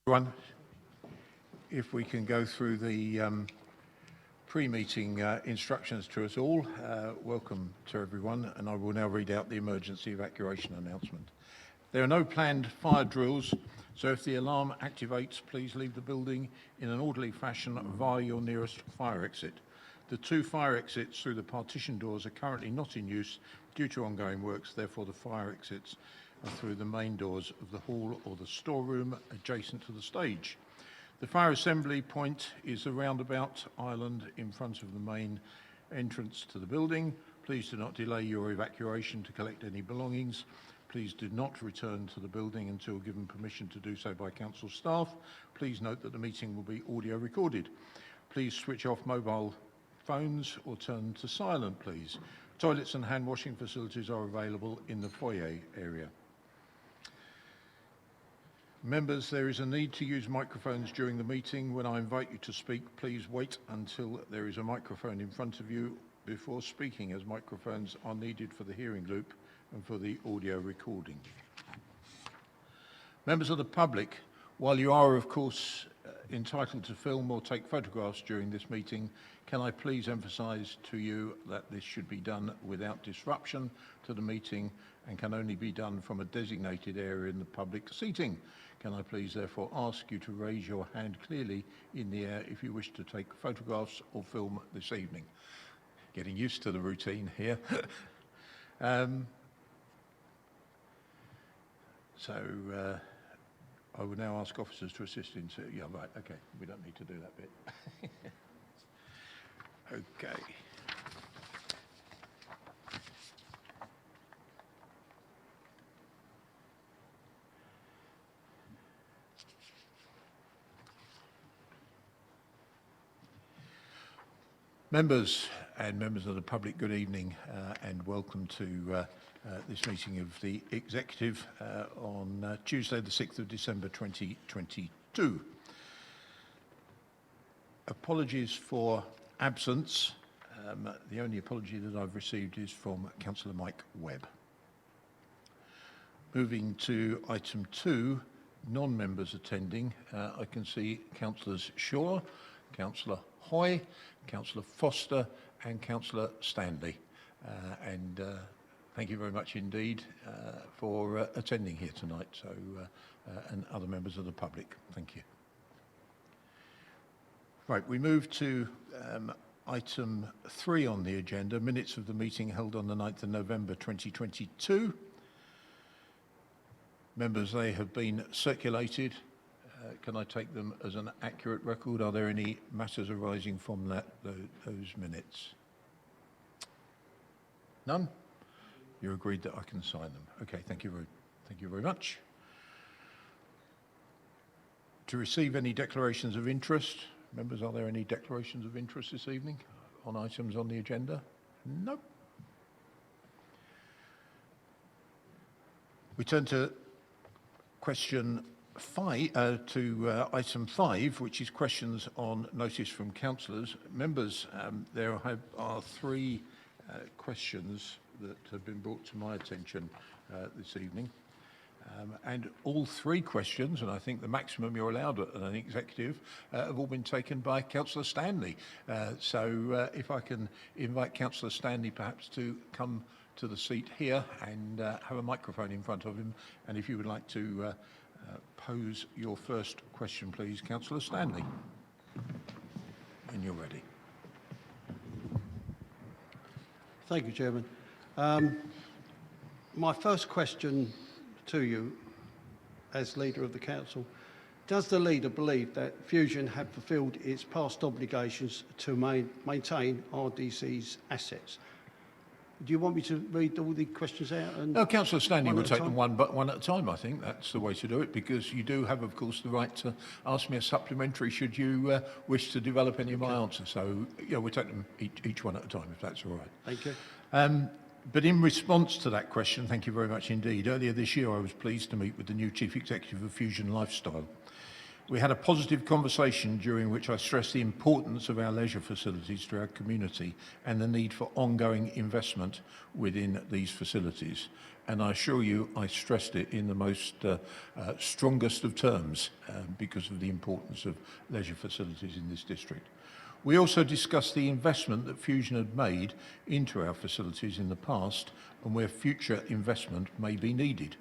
Everyone, if we can go through the pre-meeting instructions to us all. Welcome to everyone, and I will now read out the emergency evacuation announcement. There are no planned fire drills, so if the alarm activates, please leave the building in an orderly fashion via your nearest fire exit. The two fire exits through the partition doors are currently not in use due to ongoing works, therefore the fire exits are through the main doors of the hall or the storeroom adjacent to the stage. The fire assembly point is the roundabout island in front of the main entrance to the building. Please do not delay your evacuation to collect any belongings. Please do not return to the building until given permission to do so by council staff. Please note that the meeting will be audio recorded. Please switch off mobile phones or turn to silent, please. Toilets and hand washing facilities are available in the foyer area. Members, there is a need to use microphones during the meeting. When I invite you to speak, please wait until there is a microphone in front of you before speaking, as microphones are needed for the hearing loop and for the audio recording. Members of the public, while you are, of course, entitled to film or take photographs during this meeting, can I please emphasise to you that this should be done without disruption to the meeting and can only be done from a designated area in the public seating. Can I please therefore ask you to raise your hand clearly in the air if you wish to take photographs or film this evening. Getting used to the routine here. I will now ask officers to assist in... Yeah, right, okay, we don't need to do that bit. Okay. Members and members of the public, good evening and welcome to this meeting of the Executive on Tuesday the 6th of December 2022. Apologies for absence. The only apology that I've received is from Councillor Mike Webb. Moving to item 2, non-members attending, I can see Councillors Shaw, Councillor Hoy, Councillor Foster and Councillor Stanley. Thank you very much indeed for attending here tonight, and other members of the public. Thank you. Right, we move to item 3 on the agenda, minutes of the meeting held on the 9th of November 2022. Members, they have been circulated. Can I take them as an accurate record? Are there any matters arising from those minutes? None? You're agreed that I can sign them. Okay, thank you very much. To receive any declarations of interest, members, are there any declarations of interest this evening on items on the agenda? No. We turn to item 5, which is questions on notice from councillors. Members, there are 3 questions that have been brought to my attention this evening. And all 3 questions, and I think the maximum you're allowed at an executive, have all been taken by Councillor Stanley. So if I can invite Councillor Stanley perhaps to come to the seat here and have a microphone in front of him. And if you would like to pose your first question, please, Councillor Stanley. When you're ready. Thank you, Chairman. My first question to you, as leader of the council, does the leader believe that Fusion have fulfilled its past obligations to maintain RDC's assets? Do you want me to read all the questions out? No, Councillor Stanley will take them one at a time. I think that's the way to do it, because you do have, of course, the right to ask me a supplementary should you wish to develop any of my answers. So, yeah, we'll take them each one at a time, if that's all right. Thank you. But in response to that question, thank you very much indeed. Earlier this year, I was pleased to meet with the new Chief Executive of Fusion Lifestyle. We had a positive conversation during which I stressed the importance of our leisure facilities to our community and the need for ongoing investment within these facilities. And I assure you, I stressed it in the most strongest of terms because of the importance of leisure facilities in this district. We also discussed the investment that Fusion had made into our facilities in the past and where future investment may be needed.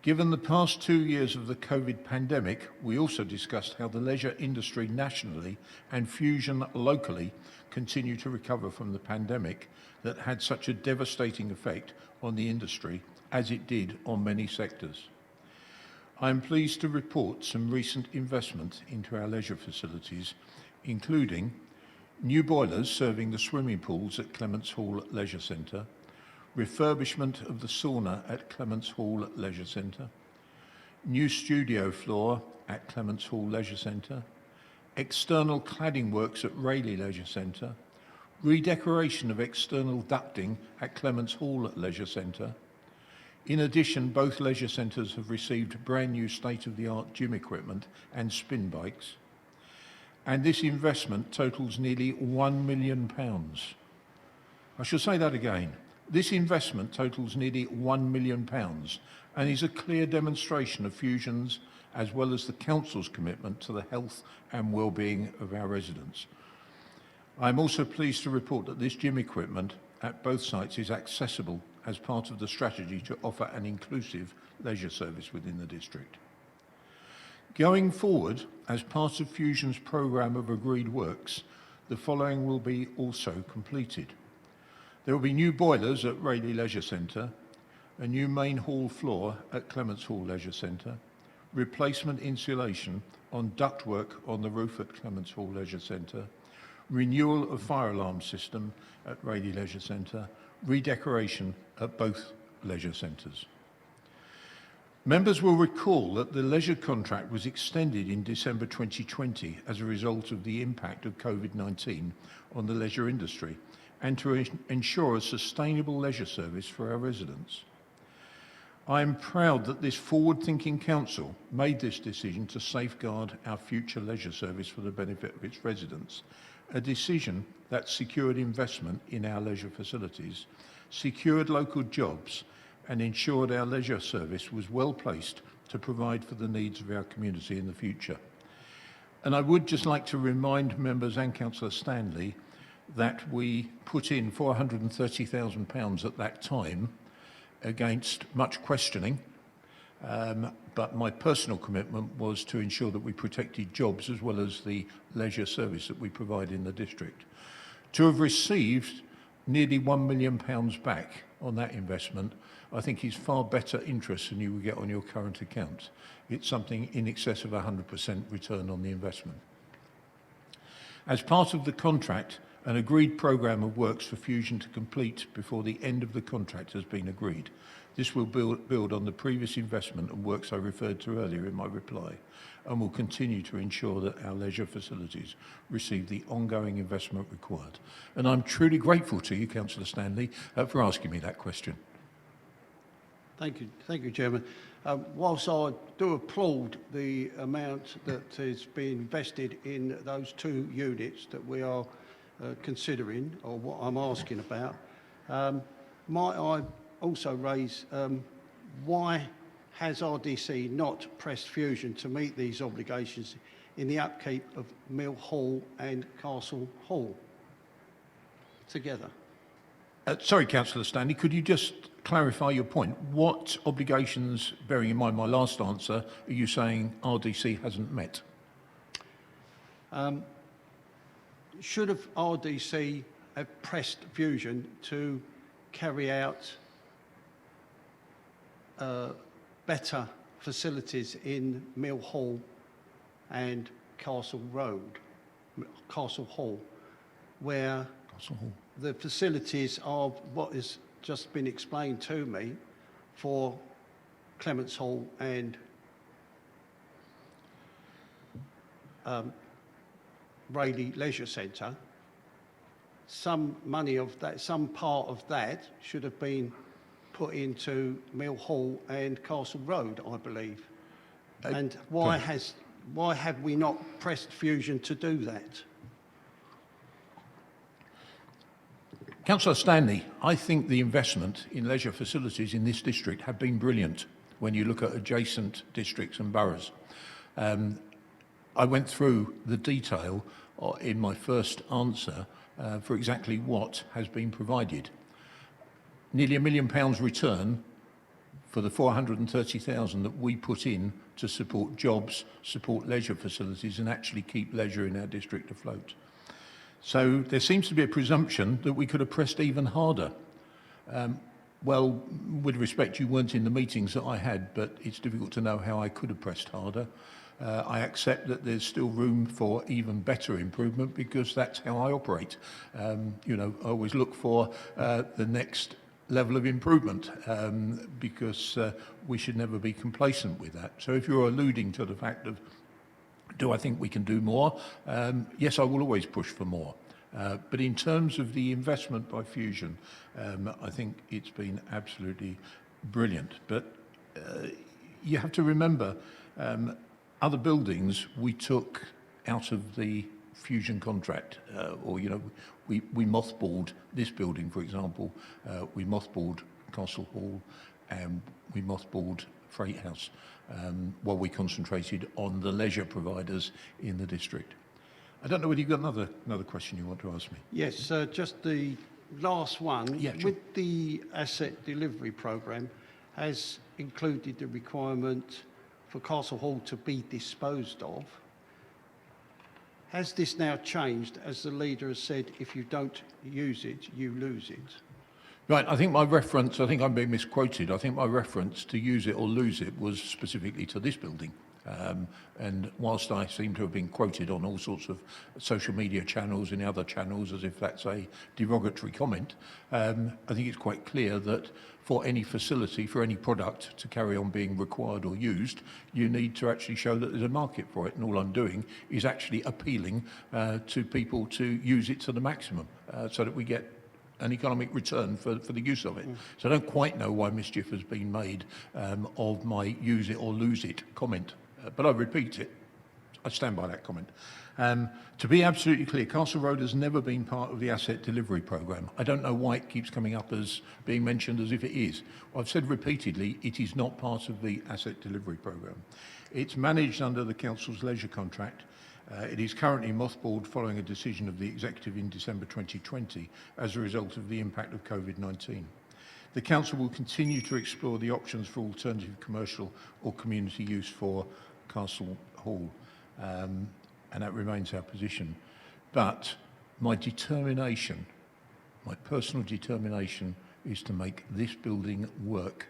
Given the past 2 years of the COVID pandemic, we also discussed how the leisure industry nationally and Fusion locally continue to recover from the pandemic that had such a devastating effect on the industry as it did on many sectors. I am pleased to report some recent investment into our leisure facilities, including new boilers serving the swimming pools at Clements Hall Leisure Centre, refurbishment of the sauna at Clements Hall Leisure Centre, new studio floor at Clements Hall Leisure Centre, external cladding works at Rayleigh Leisure Centre, redecoration of external ducting at Clements Hall Leisure Centre. In addition, both leisure centres have received brand new state-of-the-art gym equipment and spin bikes. And this investment totals nearly £1 million. I shall say that again. This investment totals nearly £1 million and is a clear demonstration of Fusion's as well as the Council's commitment to the health and well-being of our residents. I am also pleased to report that this gym equipment at both sites is accessible as part of the strategy to offer an inclusive leisure service within the district. Going forward, as part of Fusion's programme of agreed works, the following will be also completed. There will be new boilers at Rayleigh Leisure Centre, a new main hall floor at Clements Hall Leisure Centre, replacement insulation on ductwork on the roof at Clements Hall Leisure Centre, renewal of fire alarm system at Rayleigh Leisure Centre, redecoration at both leisure centres. Members will recall that the leisure contract was extended in December 2020 as a result of the impact of COVID-19 on the leisure industry and to ensure a sustainable leisure service for our residents. I am proud that this forward-thinking council made this decision to safeguard our future leisure service for the benefit of its residents, a decision that secured investment in our leisure facilities, secured local jobs, and ensured our leisure service was well placed to provide for the needs of our community in the future. And I would just like to remind members and Councillor Stanley that we put in £430,000 at that time against much questioning, but my personal commitment was to ensure that we protected jobs as well as the leisure service that we provide in the district. To have received nearly £1 million back on that investment, I think is far better interest than you would get on your current account. It's something in excess of 100% return on the investment. As part of the contract, an agreed programme of works for Fusion to complete before the end of the contract has been agreed. This will build on the previous investment and works I referred to earlier in my reply, and will continue to ensure that our leisure facilities receive the ongoing investment required. And I'm truly grateful to you, Councillor Stanley, for asking me that question. Thank you, Chairman. Whilst I do applaud the amount that is being invested in those 2 units that we are considering, or what I'm asking about, might I also raise why has RDC not pressed Fusion to meet these obligations in the upkeep of Mill Hall and Castle Hall together? Sorry, Councillor Stanley, could you just clarify your point? What obligations, bearing in mind my last answer, are you saying RDC hasn't met? Should have RDC have pressed Fusion to carry out better facilities in Mill Hall and Castle Hall, where the facilities are what has just been explained to me for Clements Hall and Rayleigh Leisure Centre. Some money of that, some part of that should have been put into Mill Hall and Castle Road, I believe. And why has Why have we not pressed Fusion to do that? Councillor Stanley, I think the investment in leisure facilities in this district have been brilliant when you look at adjacent districts and boroughs. I went through the detail in my first answer for exactly what has been provided. Nearly £1 million return for the 430,000 that we put in to support jobs, support leisure facilities and actually keep leisure in our district afloat. So there seems to be a presumption that we could have pressed even harder. Well, with respect, you weren't in the meetings that I had, but it's difficult to know how I could have pressed harder. I accept that there's still room for even better improvement because that's how I operate. You know, I always look for the next level of improvement because we should never be complacent with that. So if you're alluding to the fact of, do I think we can do more? Yes, I will always push for more. But in terms of the investment by Fusion, I think it's been absolutely brilliant. But you have to remember, other buildings we took out of the Fusion contract, or, you know, we mothballed this building, for example. We mothballed Castle Hall and we mothballed Freight House while we concentrated on the leisure providers in the district. I don't know whether you've got another question you want to ask me. Yes, just the last one. Yeah, sure. With the asset delivery programme, has included the requirement for Castle Hall to be disposed of. Has this now changed, as the leader has said, if you don't use it, you lose it? Right, I think my reference, I think I'm being misquoted. I think my reference to use it or lose it was specifically to this building. And whilst I seem to have been quoted on all sorts of social media channels and other channels as if that's a derogatory comment, I think it's quite clear that for any facility, for any product to carry on being required or used, you need to actually show that there's a market for it. And all I'm doing is actually appealing to people to use it to the maximum so that we get an economic return for the use of it. So I don't quite know why mischief has been made of my use it or lose it comment, but I repeat it. I stand by that comment. To be absolutely clear, Castle Road has never been part of the asset delivery programme. I don't know why it keeps coming up as being mentioned as if it is. I've said repeatedly, it is not part of the asset delivery programme. It's managed under the Council's leisure contract. It is currently mothballed following a decision of the Executive in December 2020 as a result of the impact of COVID-19. The Council will continue to explore the options for alternative commercial or community use for Castle Hall, and that remains our position. But my determination, my personal determination, is to make this building work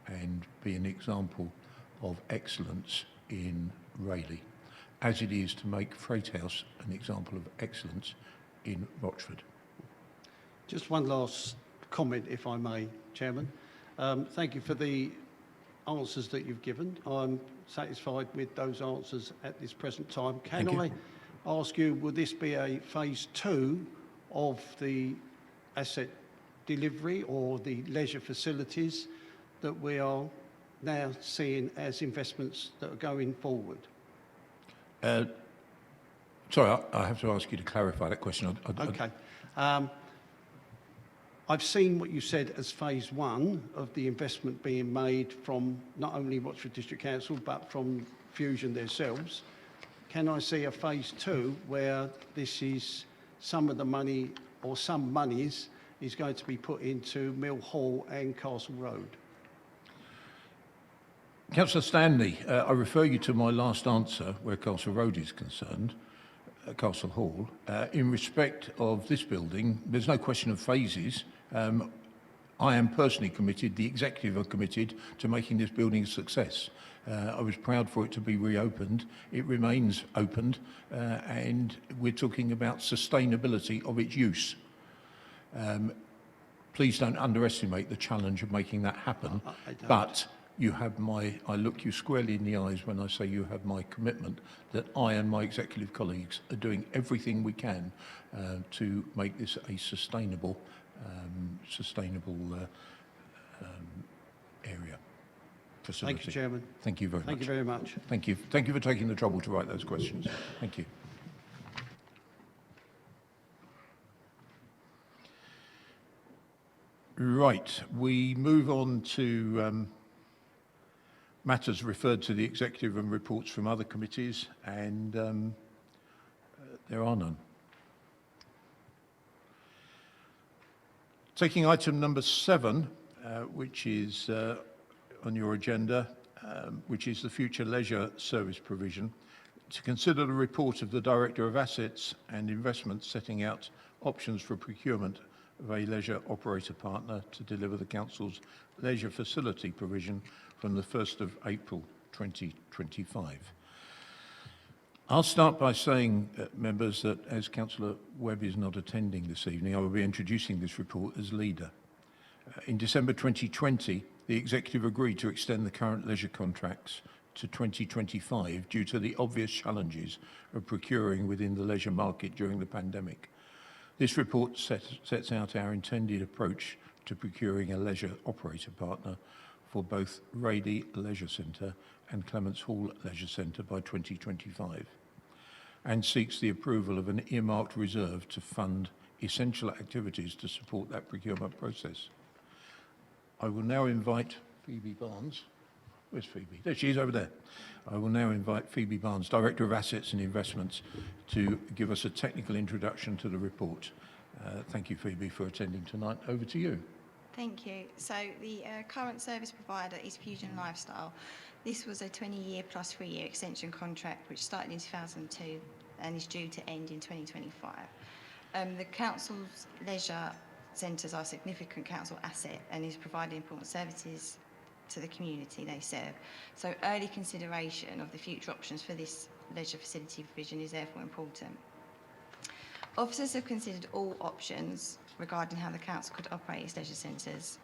and be an example of excellence in Rayleigh, as it is to make Freight House an example of excellence in Rochford. Just one last comment, if I may, Chairman. Thank you for the answers that you've given. I'm satisfied with those answers at this present time. Can I ask you, will this be a phase 2 of the asset delivery or the leisure facilities that we are now seeing as investments that are going forward? Sorry, I have to ask you to clarify that question. Okay. I've seen what you said as phase 1 of the investment being made from not only Rochford District Council but from Fusion themselves. Can I see a phase 2 where this is some of the money or some monies is going to be put into Mill Hall and Castle Road? Councillor Stanley, I refer you to my last answer where Castle Road is concerned, Castle Hall. In respect of this building, there's no question of phases. I am personally committed, the executive are committed to making this building a success. I was proud for it to be reopened. It remains opened, and we're talking about sustainability of its use. Please don't underestimate the challenge of making that happen. But you have I look you squarely in the eyes when I say you have my commitment that I and my executive colleagues are doing everything we can to make this a sustainable area. facility. Thank you, Chairman. Thank you very much. Thank you very much. Thank you. Thank you for taking the trouble to write those questions. Thank you. Right, we move on to matters referred to the executive and reports from other committees, and there are none. Taking item number 7, which is on your agenda, which is the future leisure service provision, to consider the report of the Director of Assets and Investments setting out options for procurement of a leisure operator partner to deliver the Council's leisure facility provision from the 1st of April 2025. I'll start by saying, members, that as Councillor Webb is not attending this evening, I will be introducing this report as leader. In December 2020, the Executive agreed to extend the current leisure contracts to 2025 due to the obvious challenges of procuring within the leisure market during the pandemic. This report sets out our intended approach to procuring a leisure operator partner for both Rady Leisure Centre and Clements Hall Leisure Centre by 2025, and seeks the approval of an earmarked reserve to fund essential activities to support that procurement process. I will now invite Phoebe Barnes. Where's Phoebe? There she is, over there. I will now invite Phoebe Barnes, Director of Assets and Investments, to give us a technical introduction to the report. Thank you, Phoebe, for attending tonight. Over to you. Thank you. So the current service provider is Fusion Lifestyle. This was a 20-year plus 3-year extension contract which started in 2002 and is due to end in 2025. The Council's leisure centres are a significant council asset and is providing important services to the community they serve. So early consideration of the future options for this leisure facility provision is therefore important. Officers have considered all options regarding how the council could operate its leisure centres.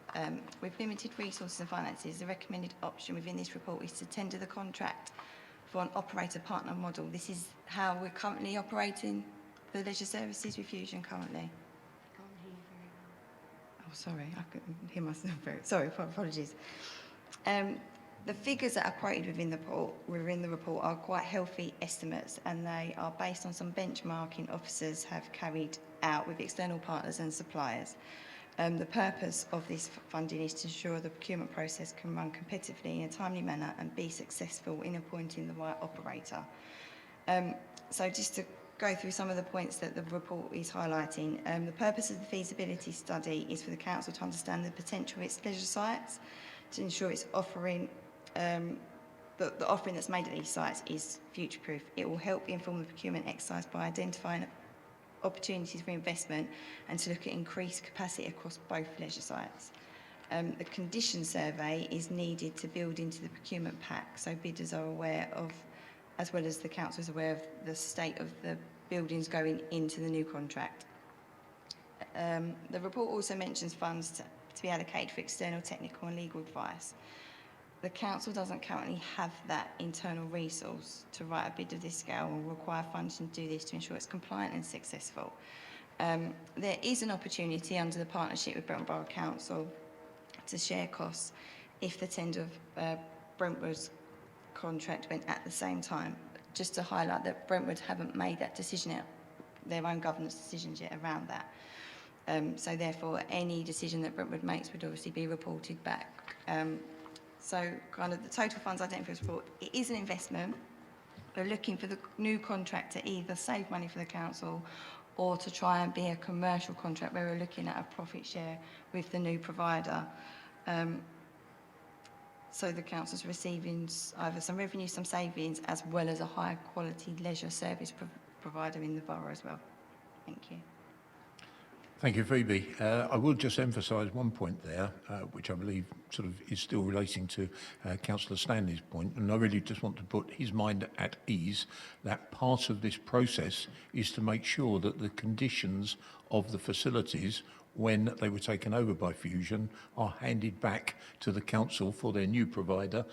With limited resources and finances, the recommended option within this report is to tender the contract for an operator partner model. This is how we're currently operating the leisure services with Fusion currently. Oh, sorry, I couldn't hear myself very. Sorry, apologies. The figures that are quoted within the report are quite healthy estimates, and they are based on some benchmarking officers have carried out with external partners and suppliers. The purpose of this funding is to ensure the procurement process can run competitively in a timely manner and be successful in appointing the right operator. So just to go through some of the points that the report is highlighting, the purpose of the feasibility study is for the council to understand the potential of its leisure sites, to ensure it's offering the offering that's made at these sites is future-proof. It will help inform the procurement exercise by identifying opportunities for investment and to look at increased capacity across both leisure sites. The condition survey is needed to build into the procurement pack, so bidders are aware of, as well as the council is aware of the state of the buildings going into the new contract. The report also mentions funds to be allocated for external technical and legal advice. The council doesn't currently have that internal resource to write a bid of this scale and will require funding to do this to ensure it's compliant and successful. There is an opportunity under the partnership with Brentwood Borough Council to share costs if the tender of Brentwood's contract went at the same time. Just to highlight that Brentwood haven't made that decision yet, their own governance decisions yet around that. So therefore, any decision that Brentwood makes would obviously be reported back. So kind of the total funds identified for this report, it is an investment. We're looking for the new contract to either save money for the council or to try and be a commercial contract where we're looking at a profit share with the new provider. So the council's receiving either some revenue, some savings, as well as a high quality leisure service provider in the borough as well. Thank you. Thank you, Phoebe. I will just emphasise one point there, which I believe sort of is still relating to Councillor Stanley's point, and I really just want to put his mind at ease that part of this process is to make sure that the conditions of the facilities when they were taken over by Fusion are handed back to the council for their new provider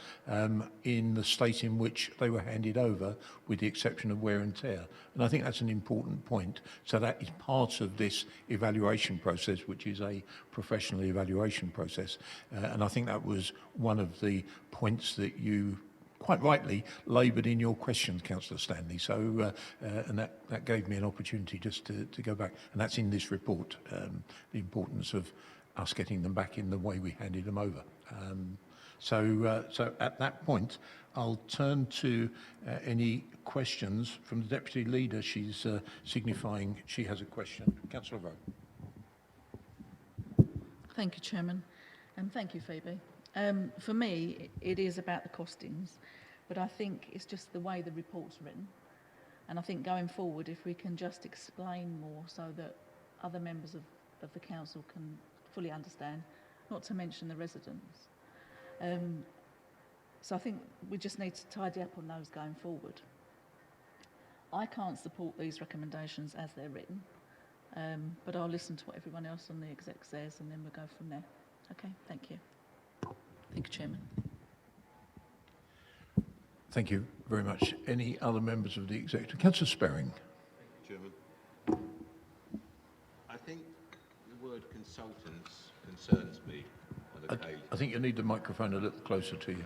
in the state in which they were handed over, with the exception of wear and tear. And I think that's an important point. So that is part of this evaluation process, which is a professional evaluation process. And I think that was one of the points that you quite rightly laboured in your questions, Councillor Stanley. So, and that gave me an opportunity just to go back. And that's in this report, the importance of us getting them back in the way we handed them over. So at that point, I'll turn to any questions from the Deputy Leader. She's signifying she has a question. Councillor Rowe. Thank you, Chairman, and thank you, Phoebe. For me, it is about the costings, but I think it's just the way the report's written. And I think going forward, if we can just explain more so that other members of the council can fully understand, not to mention the residents. So I think we just need to tidy up on those going forward. I can't support these recommendations as they're written, but I'll listen to what everyone else on the exec says and then we'll go from there. Okay, thank you. Thank you, Chairman. Thank you very much. Any other members of the executive? Councillor Sperring. Thank you, Chairman. I think the word consultants concerns me on occasion. I think you need the microphone a little closer to you.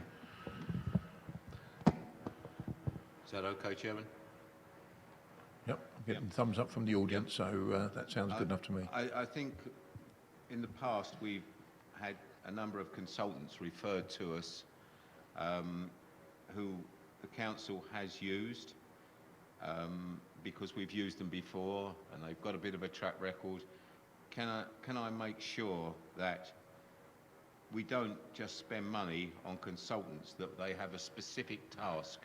Is that okay, Chairman? Yep, I'm getting thumbs up from the audience, so that sounds good enough to me. I think in the past we've had a number of consultants referred to us who the council has used because we've used them before and they've got a bit of a track record. Can I make sure that we don't just spend money on consultants, that they have a specific task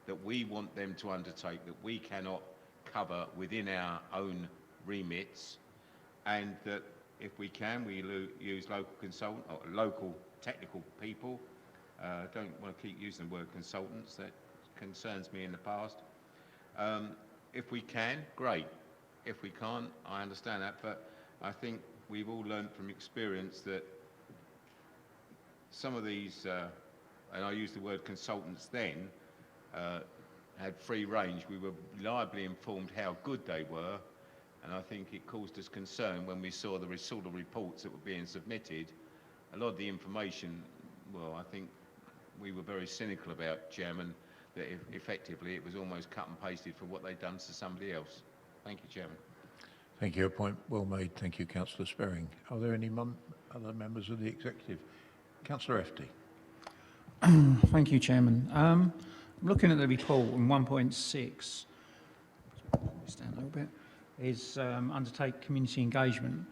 that we want them to undertake that we cannot cover within our own remits, and that if we can, we use local consultant or local technical people. Don't want to keep using the word consultants. That concerns me in the past. If we can, great. If we can't, I understand that. But I think we've all learned from experience that some of these, and I use the word consultants then, had free range. We were reliably informed how good they were. And I think it caused us concern when we saw the sort of reports that were being submitted. A lot of the information, well, I think we were very cynical about, Chairman, that effectively it was almost cut and pasted for what they'd done to somebody else. Thank you, Chairman. Thank you. A point well made. Thank you, Councillor Sperring. Are there any other members of the executive? Councillor Efty. Thank you, Chairman. I'm looking at the report on 1.6. Stand a little bit. Is undertake community engagement.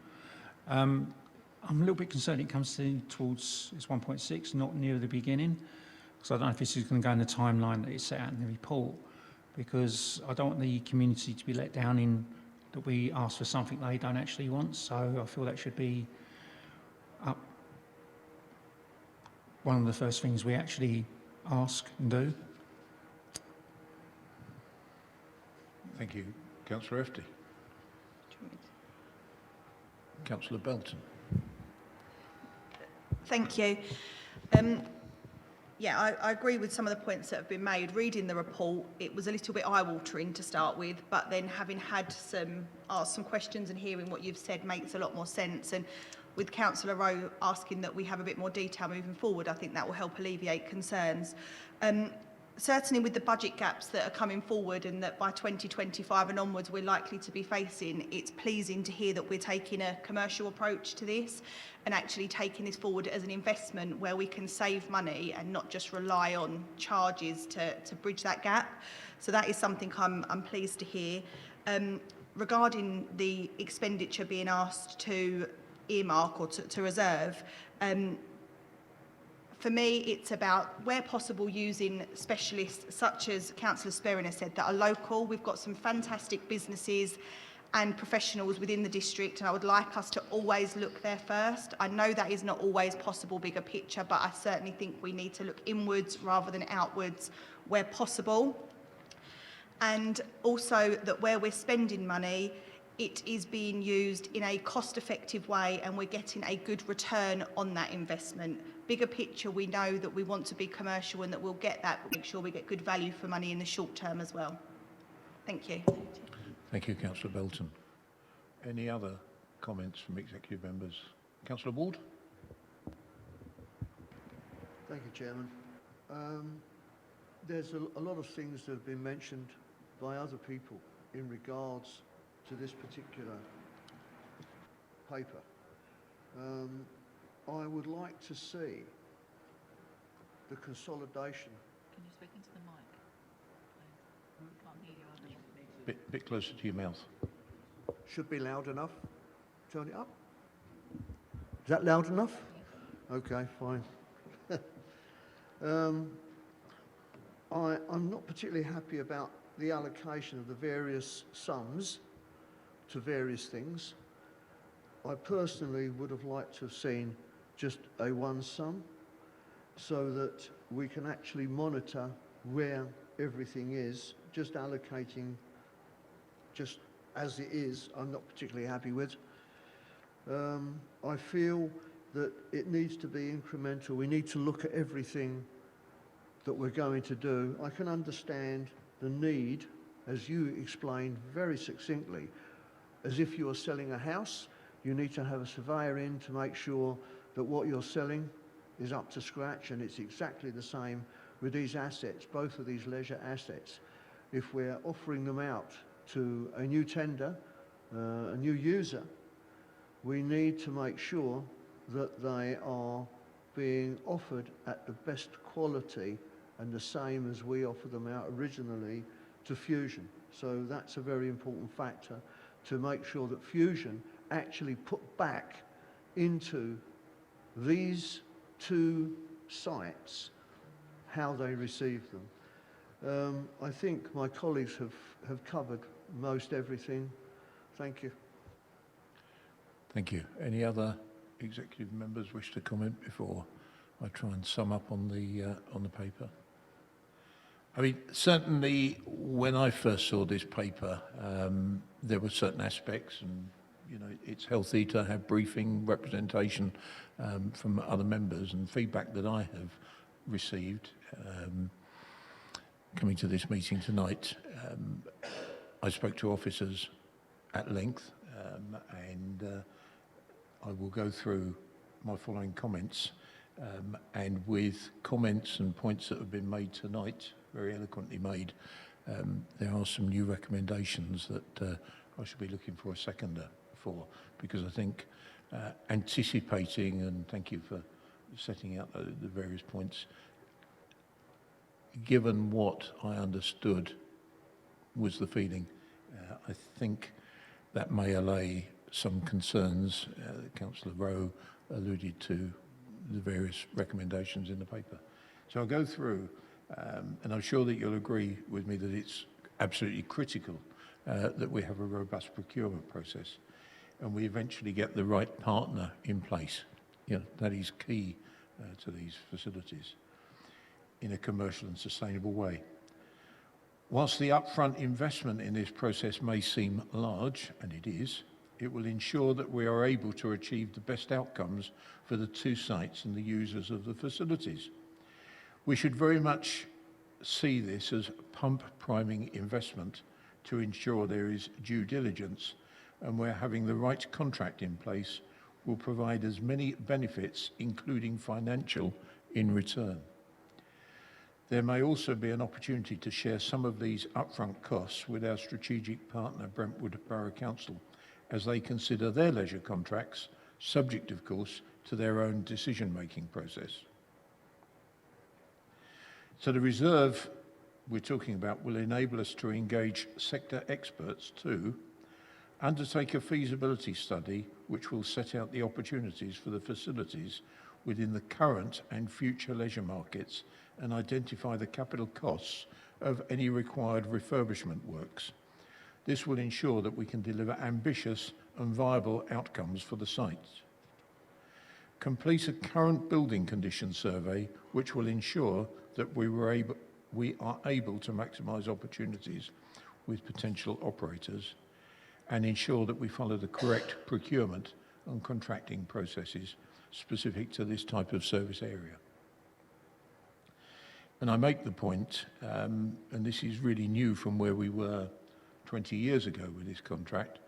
I'm a little bit concerned it comes towards it's 1.6, not near the beginning, because I don't know if this is going to go in the timeline that is set out in the report, because I don't want the community to be let down in that we ask for something they don't actually want. So I feel that should be up one of the first things we actually ask and do. Thank you, Councillor Efty. Councillor Belton. Thank you. Yeah, I agree with some of the points that have been made. Reading the report, it was a little bit eye-watering to start with, but then having had asked some questions and hearing what you've said makes a lot more sense. And with Councillor Rowe asking that we have a bit more detail moving forward, I think that will help alleviate concerns. Certainly with the budget gaps that are coming forward and that by 2025 and onwards we're likely to be facing, it's pleasing to hear that we're taking a commercial approach to this and actually taking this forward as an investment where we can save money and not just rely on charges to bridge that gap. So that is something I'm pleased to hear. Regarding the expenditure being asked to earmark or to reserve, for me, it's about, where possible, using specialists such as Councillor Sperring has said that are local. We've got some fantastic businesses and professionals within the district, and I would like us to always look there first. I know that is not always possible, bigger picture, but I certainly think we need to look inwards rather than outwards where possible. And also that where we're spending money, it is being used in a cost-effective way and we're getting a good return on that investment. Bigger picture, we know that we want to be commercial and that we'll get that, but make sure we get good value for money in the short term as well. Thank you. Thank you, Councillor Belton. Any other comments from executive members? Councillor Ward? Thank you, Chairman. There's a lot of things that have been mentioned by other people in regards to this particular paper. I would like to see the consolidation. Can you speak into the mic? I can't hear you. Bit closer to your mouth. Should be loud enough. Turn it up. Is that loud enough? Okay, fine. I'm not particularly happy about the allocation of the various sums to various things. I personally would have liked to have seen just a one sum so that we can actually monitor where everything is. Just allocating just as it is, I'm not particularly happy with. I feel that it needs to be incremental. We need to look at everything that we're going to do. I can understand the need, as you explained very succinctly, as if you are selling a house, you need to have a surveyor in to make sure that what you're selling is up to scratch, and it's exactly the same with these assets, both of these leisure assets. If we're offering them out to a new tender, a new user, we need to make sure that they are being offered at the best quality and the same as we offered them out originally to Fusion. So that's a very important factor to make sure that Fusion actually put back into these two sites how they receive them. I think my colleagues have covered most everything. Thank you. Thank you. Any other executive members wish to comment before I try and sum up on the paper? I mean, certainly when I first saw this paper, there were certain aspects, and you know, it's healthy to have briefing representation from other members, and feedback that I have received coming to this meeting tonight. I spoke to officers at length, and I will go through my following comments, and with comments and points that have been made tonight, very eloquently made, there are some new recommendations that I should be looking for a seconder for, because I think anticipating, and thank you for setting out the various points, given what I understood was the feeling, I think that may allay some concerns. Councillor Rowe alluded to the various recommendations in the paper. So I'll go through, and I'm sure that you'll agree with me that it's absolutely critical that we have a robust procurement process and we eventually get the right partner in place. You know, that is key to these facilities in a commercial and sustainable way. Whilst the upfront investment in this process may seem large, and it is, it will ensure that we are able to achieve the best outcomes for the two sites and the users of the facilities. We should very much see this as pump priming investment to ensure there is due diligence, and where having the right contract in place will provide as many benefits, including financial, in return. There may also be an opportunity to share some of these upfront costs with our strategic partner, Brentwood Borough Council, as they consider their leisure contracts, subject, of course, to their own decision-making process. So the reserve we're talking about will enable us to engage sector experts to undertake a feasibility study which will set out the opportunities for the facilities within the current and future leisure markets and identify the capital costs of any required refurbishment works. This will ensure that we can deliver ambitious and viable outcomes for the sites. Complete a current building condition survey which will ensure that we are able to maximise opportunities with potential operators, and ensure that we follow the correct procurement and contracting processes specific to this type of service area. And I make the point, and this is really new from where we were 20 years ago with this contract,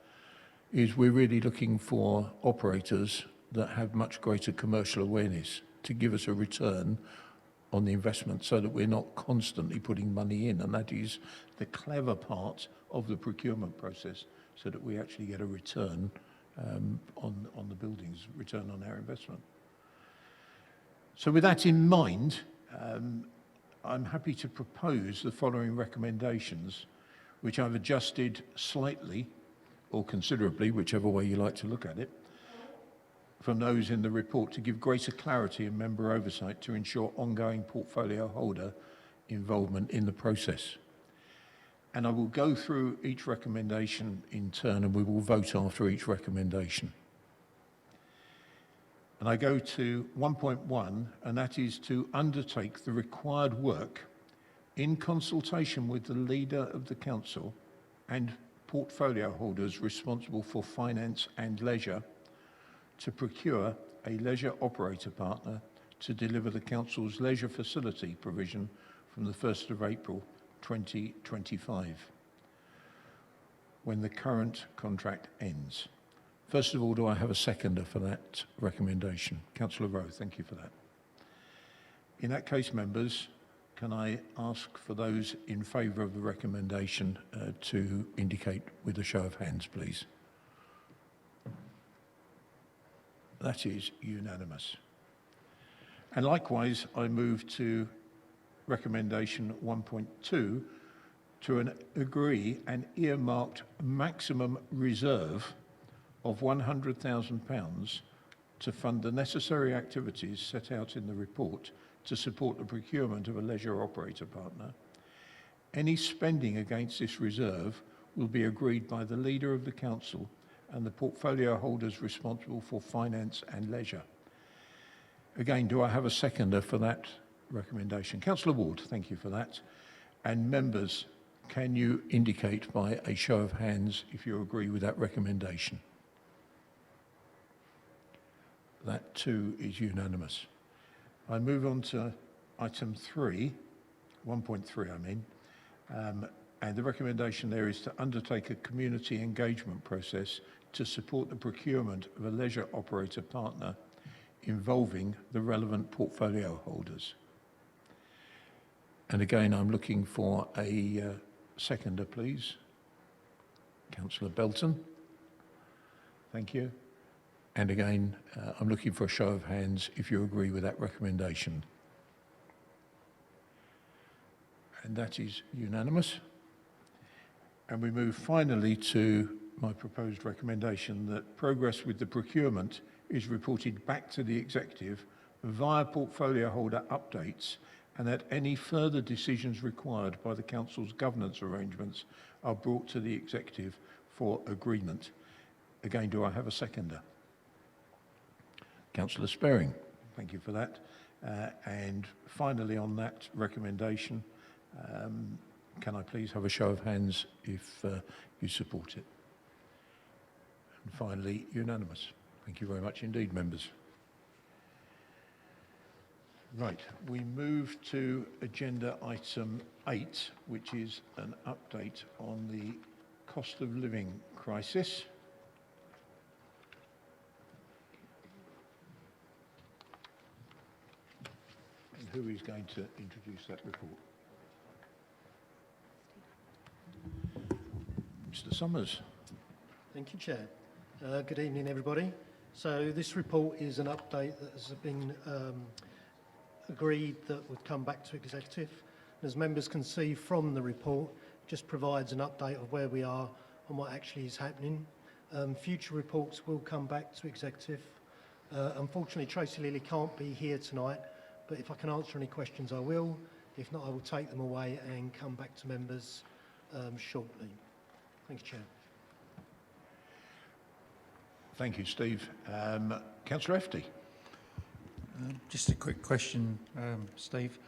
is we're really looking for operators that have much greater commercial awareness to give us a return on the investment so that we're not constantly putting money in. And that is the clever part of the procurement process, so that we actually get a return on the buildings, return on our investment. So with that in mind, I'm happy to propose the following recommendations, which I've adjusted slightly or considerably, whichever way you like to look at it, from those in the report to give greater clarity and member oversight to ensure ongoing portfolio holder involvement in the process. And I will go through each recommendation in turn, and we will vote after each recommendation. And I go to 1.1, and that is to undertake the required work in consultation with the leader of the council and portfolio holders responsible for finance and leisure to procure a leisure operator partner to deliver the council's leisure facility provision from the 1st of April 2025, when the current contract ends. First of all, do I have a seconder for that recommendation? Councillor Rowe, thank you for that. In that case, members, can I ask for those in favour of the recommendation to indicate with a show of hands, please? That is unanimous. And likewise, I move to recommendation 1.2 to agree an earmarked maximum reserve of £100,000 to fund the necessary activities set out in the report to support the procurement of a leisure operator partner. Any spending against this reserve will be agreed by the leader of the council and the portfolio holders responsible for finance and leisure. Again, do I have a seconder for that recommendation? Councillor Ward, thank you for that. And members, can you indicate by a show of hands if you agree with that recommendation? That too is unanimous. I move on to item 3, 1.3 I mean, and the recommendation there is to undertake a community engagement process to support the procurement of a leisure operator partner involving the relevant portfolio holders. And again, I'm looking for a seconder, please. Councillor Belton. Thank you. And again, I'm looking for a show of hands if you agree with that recommendation. And that is unanimous. And we move finally to my proposed recommendation that progress with the procurement is reported back to the executive via portfolio holder updates, and that any further decisions required by the council's governance arrangements are brought to the executive for agreement. Again, do I have a seconder? Councillor Spearing, thank you for that. And finally on that recommendation, can I please have a show of hands if you support it? And finally, unanimous. Thank you very much indeed, members. Right, we move to agenda item 8, which is an update on the cost of living crisis. And who is going to introduce that report? Mr. Summers. Thank you, Chair. Good evening, everybody. So this report is an update that has been agreed that would come back to executive. And as members can see from the report, it just provides an update of where we are and what actually is happening. Future reports will come back to executive. Unfortunately, Tracy Lilly can't be here tonight, but if I can answer any questions, I will. If not, I will take them away and come back to members shortly. Thank you, Chair. Thank you, Steve. Councillor Efty. Just a quick question, Steve.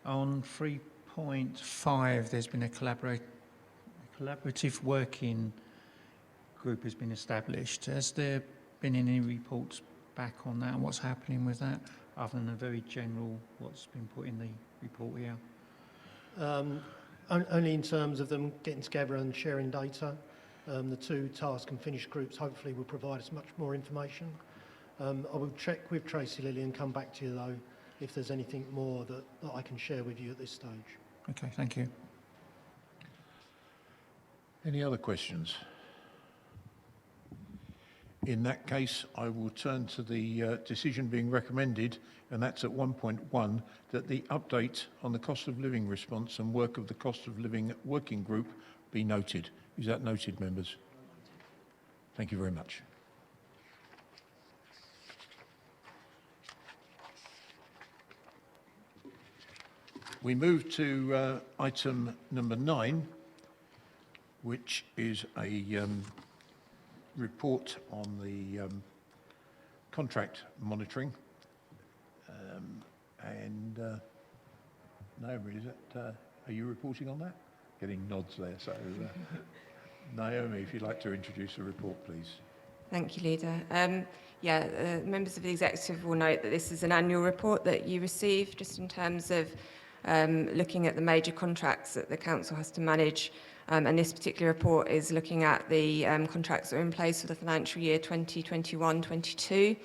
On 3.5, there's been a collaborative working group has been established. Has there been any reports back on that and what's happening with that, other than a very general what's been put in the report here? Only in terms of them getting together and sharing data. The two task and finish groups hopefully will provide us much more information. I will check with Tracy Lilly and come back to you though if there's anything more that I can share with you at this stage. Okay, thank you. Any other questions? In that case, I will turn to the decision being recommended, and that's at 1.1, that the update on the cost of living response and work of the cost of living working group be noted. Is that noted, members? Thank you very much. We move to item number 9, which is a report on the contract monitoring. Naomi, are you reporting on that? Getting nods there. So, Naomi, if you'd like to introduce the report, please. Thank you, Leader. Members of the Executive will note that this is an annual report that you receive, just in terms of looking at the major contracts that the Council has to manage. And this particular report is looking at the contracts that are in place for the financial year 2021-22.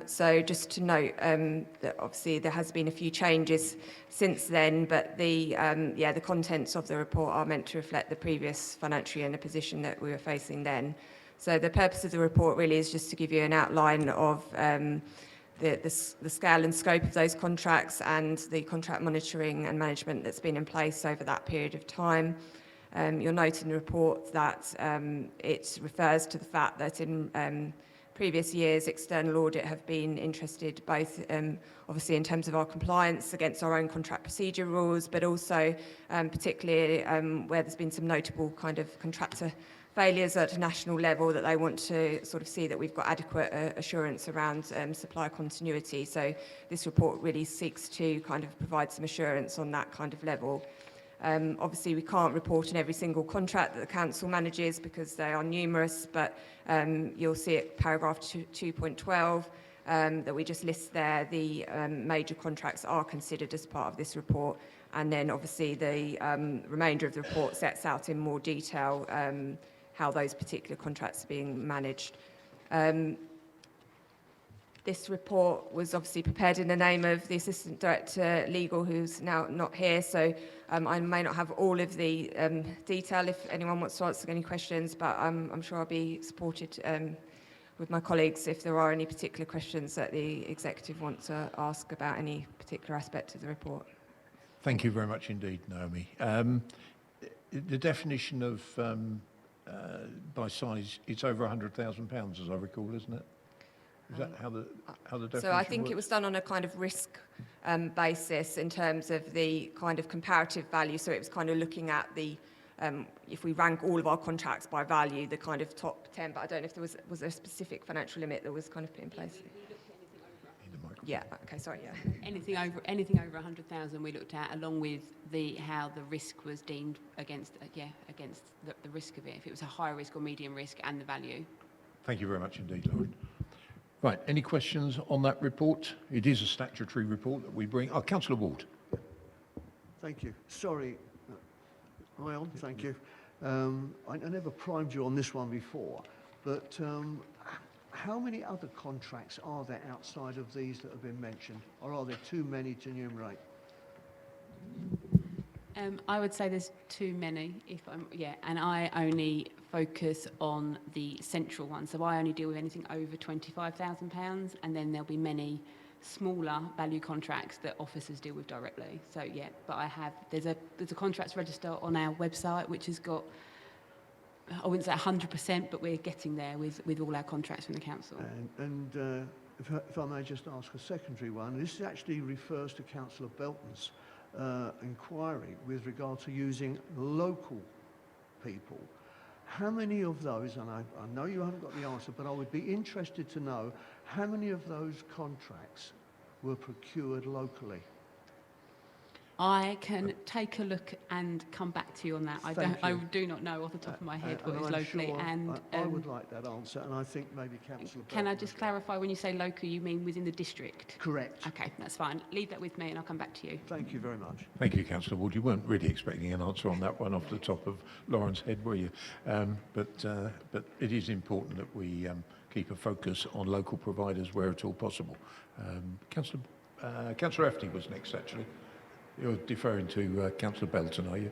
So just to note that obviously there has been a few changes since then, but the contents of the report are meant to reflect the previous financial year and the position that we were facing then. So the purpose of the report really is just to give you an outline of the scale and scope of those contracts and the contract monitoring and management that's been in place over that period of time. You'll note in the report that it refers to the fact that in previous years, external audit have been interested both obviously in terms of our compliance against our own contract procedure rules, but also particularly where there's been some notable kind of contractor failures at a national level, that they want to sort of see that we've got adequate assurance around supply continuity. So this report really seeks to kind of provide some assurance on that kind of level. Obviously, we can't report on every single contract that the Council manages because they are numerous, but you'll see at paragraph 2.12 that we just list there the major contracts are considered as part of this report. And then obviously the remainder of the report sets out in more detail how those particular contracts are being managed. This report was obviously prepared in the name of the Assistant Director Legal, who's now not here, so I may not have all of the detail if anyone wants to answer any questions, but I'm sure I'll be supported with my colleagues if there are any particular questions that the Executive want to ask about any particular aspect of the report. Thank you very much indeed, Naomi. The definition of by size, it's over £100,000, as I recall, isn't it? Is that how the definition So I think works? it was done on a kind of risk basis in terms of the kind of comparative value. So it was kind of looking at the, if we rank all of our contracts by value, the kind of top 10, but I don't know if there was a specific financial limit that was kind of put in place. Yeah, okay, sorry, yeah. Anything over 100,000 we looked at, along with how the risk was deemed against the risk of it, if it was a high risk or medium risk, and the value. Thank you very much indeed, Lauren. Right, any questions on that report? It is a statutory report that we bring. Oh, Councillor Ward. Thank you. Sorry, Ion, thank you. I never primed you on this one before, but how many other contracts are there outside of these that have been mentioned, or are there too many to enumerate? I would say there's too many, and I only focus on the central one. So I only deal with anything over £25,000, and then there'll be many smaller value contracts that officers deal with directly. So yeah, but there's a contracts register on our website which has got, I wouldn't say 100%, but we're getting there with all our contracts from the council. And if I may just ask a secondary one, this actually refers to Councillor Belton's inquiry with regard to using local people. How many of those, and I know you haven't got the answer, but I would be interested to know how many of those contracts were procured locally? I can take a look and come back to you on that. I do not know off the top of my head what is I'm locally. sure And I would like that answer, and I think maybe Councillor can I Burton just as well. clarify, when you say local, you mean within the district? Correct. Okay, that's fine. Leave that with me and I'll come back to you. Thank you very much. Thank you, Councillor Ward. You weren't really expecting an answer on that one off the top of Lauren's head, were you? But it is important that we keep a focus on local providers where at all possible. Councillor Efty was next, actually. You're deferring to Councillor Belton, are you?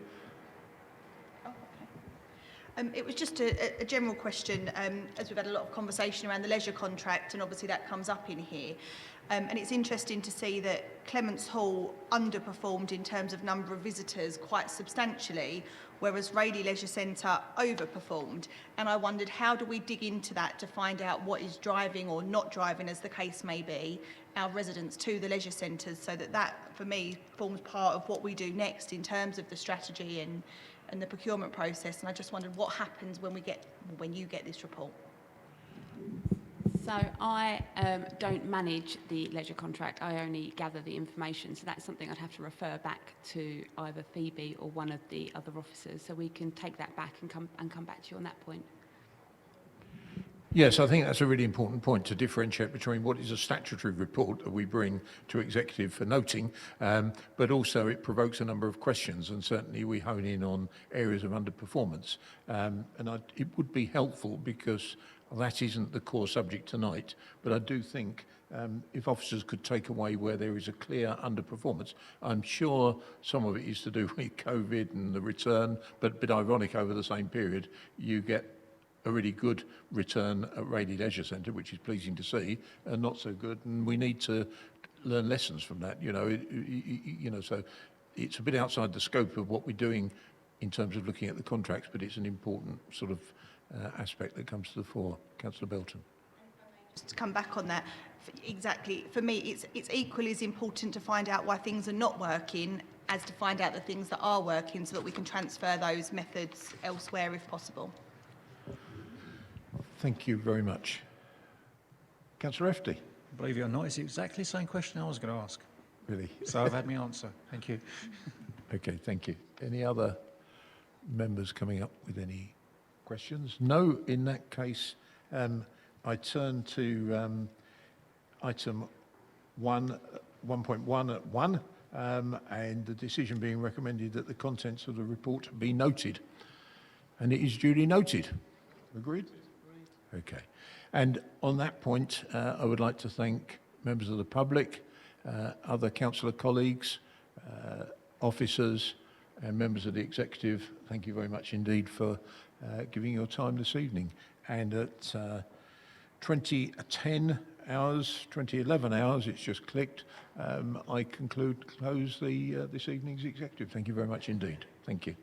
It was just a general question, as we've had a lot of conversation around the leisure contract, and obviously that comes up in here. And it's interesting to see that Clements Hall underperformed in terms of number of visitors quite substantially, whereas Rayleigh Leisure Centre overperformed. And I wondered, how do we dig into that to find out what is driving or not driving, as the case may be, our residents to the leisure centres, so that, for me, forms part of what we do next in terms of the strategy and the procurement process. And I just wondered what happens when you get this report. So I don't manage the leisure contract. I only gather the information. So that's something I'd have to refer back to either Phoebe or one of the other officers. So we can take that back and come back to you on that point. Yes, I think that's a really important point, to differentiate between what is a statutory report that we bring to executive for noting, but also it provokes a number of questions, and certainly we hone in on areas of underperformance. It would be helpful, because that isn't the core subject tonight, but I do think if officers could take away where there is a clear underperformance. I'm sure some of it is to do with COVID and the return, but a bit ironic, over the same period you get a really good return at Rayleigh Leisure Centre, which is pleasing to see, and not so good, and we need to learn lessons from that. So it's a bit outside the scope of what we're doing in terms of looking at the contracts, but it's an important sort of aspect that comes to the fore. Councillor Belton. Just to come back on that, exactly, for me it's equally as important to find out why things are not working as to find out the things that are working, so that we can transfer those methods elsewhere if possible. Thank you very much. Councillor Efty. Believe it or not, it's exactly the same question I was going to ask. Really? So I've had my answer. Thank you. Okay, thank you. Any other members coming up with any questions? No, in that case, I turn to item 1.1 at 1, and the decision being recommended that the contents of the report be noted. And it is duly noted. Agreed? Okay. And on that point, I would like to thank members of the public, other councillor colleagues, officers and members of the executive. Thank you very much indeed for giving your time this evening. And at 2011 hours, it's just clicked, I close this evening's executive. Thank you very much indeed. Thank you.